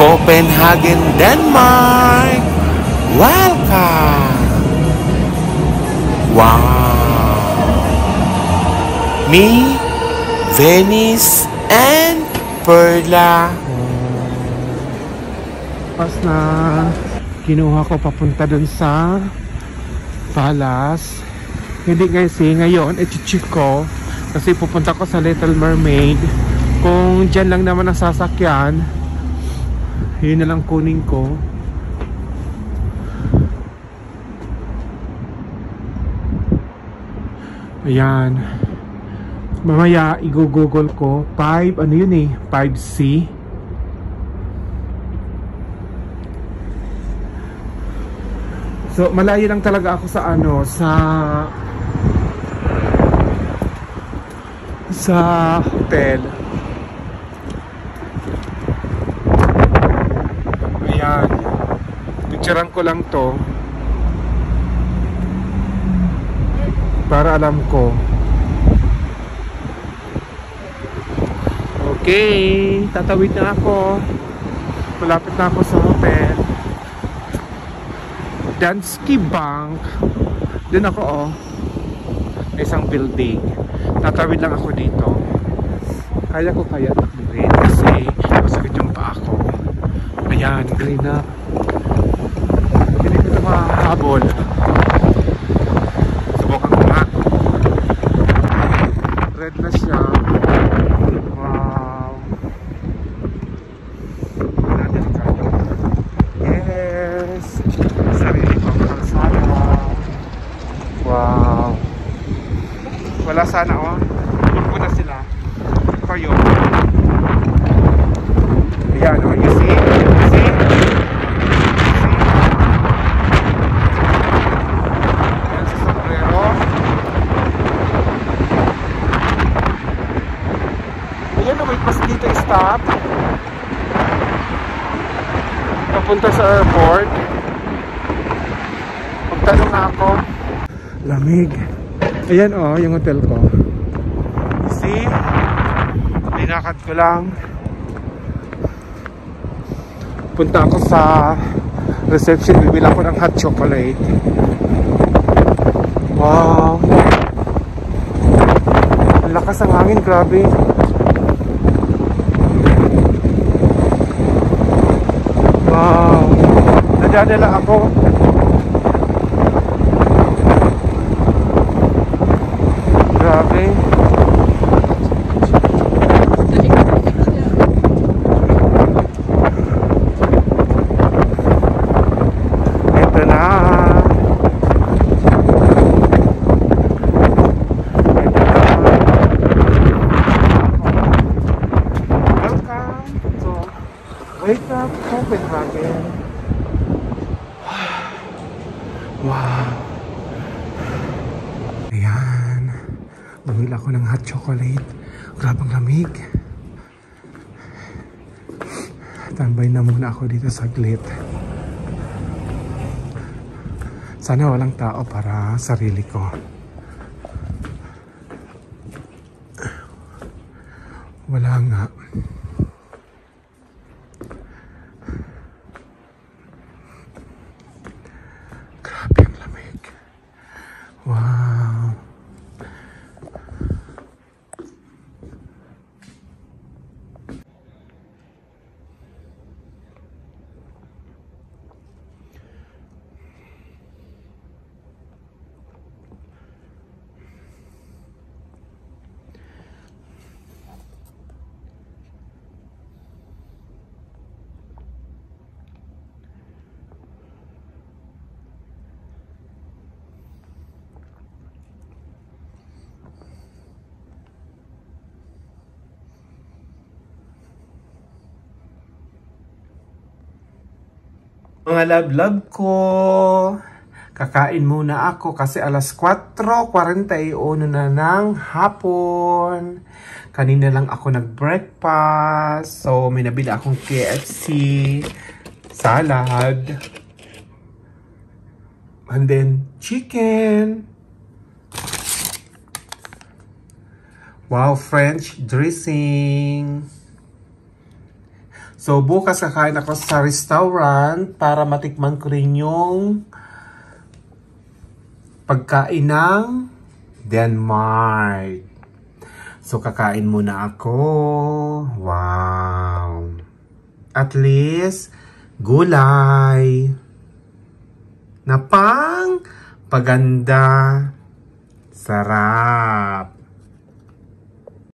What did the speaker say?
Copenhagen, Denmark. Welcome. Wow. Me, Venice, and Perla. Pas na kinuha ko papunta dun sa Palace. Hindi kasi ngayon i-check ko kasi pupunta ko sa Little Mermaid. Kung dyan lang naman ang sasakyan, yun na lang kunin ko. Ayan. Mamaya i-google ko 5, ano yun eh, 5C. So malayo lang talaga ako sa ano, sa hotel. Ayan. Picturean ko lang to para alam ko. Okay, tatawid na ako. Malapit na ako sa hotel. Danske Bank. Doon ako oh. May isang building. Tatawid lang ako dito. Kaya ko kaya takbuhin kasi masakit yung paa ko. Ayan, green na. Hindi ko ito mahabol. Subukan ko nga. Red na siya. Wow. Yes. Sarili ko ang kalsada. Wow. Wala sana oh. Tulpo na sila. Kayo. Ayan oh. You see? You see? Ayan sa sombrero. Ayan oh. May pas dito stop. Papunta sa airport. Magtanong na ako. Lamig. Ayan oh, yung hotel ko. See? Linakad ko lang. Punta ako sa reception. Bibila ko ng hot chocolate. Wow. Ang lakas ng hangin, grabe. Wow. Nadadala ako. Grabe. Ito na. Welcome to Wake Up Copenhagen. Wow. Ayan. Bumili ako ng hot chocolate. Grabang lamig. Tambay na muna ako dito saglit. Sana walang tao para sarili ko. Wala nga. Grabe ang lamig. Wow. Mga love-love ko, kakain muna ako kasi alas 4:41 na ng hapon. Kanina lang ako nag-breakfast. So, may nabili akong KFC, salad, and then chicken. Wow, French dressing. So, bukas kakain ako sa restaurant para matikman ko rin yung pagkain ng Denmark. So, kakain muna ako. Wow. At least, gulay. Na pang paganda. Sarap.